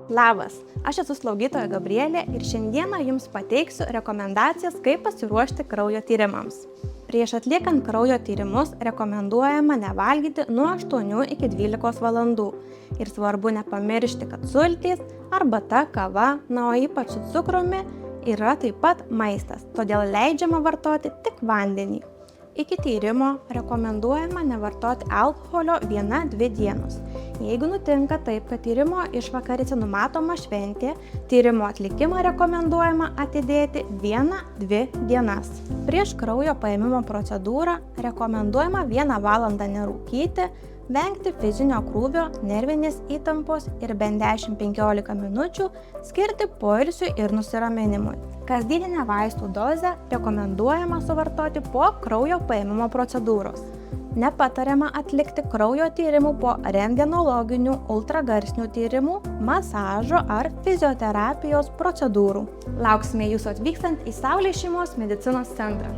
Labas, aš esu slaugytoja Gabrielė ir šiandieną jums pateiksiu rekomendacijas, kaip pasiruošti kraujo tyrimams. Prieš atliekant kraujo tyrimus rekomenduojama nevalgyti nuo 8 iki 12 valandų. Ir svarbu nepamiršti, kad sultys, arbata, kava, o ypač su cukrumi, yra taip pat maistas, todėl leidžiama vartoti tik vandenį. Iki tyrimo rekomenduojama nevartoti alkoholio 1-2 dienos. Jeigu nutinka taip, kad tyrimo išvakarėse numatoma šventė, tyrimo atlikimą rekomenduojama atidėti 1-2 dienas. Prieš kraujo paėmimo procedūrą rekomenduojama 1 valandą nerūkyti, vengti fizinio krūvio, nervinės įtampos ir bent 10-15 minučių skirti poilsiui ir nusiraminimui. Kasdieninę vaistų dozę rekomenduojama suvartoti po kraujo paėmimo procedūros. Nepatariama atlikti kraujo tyrimų po rentgenologinių, ultragarsinių tyrimų, masažo ar fizioterapijos procedūrų. Lauksime jūsų atvykstant į Saulės šeimos medicinos centrą.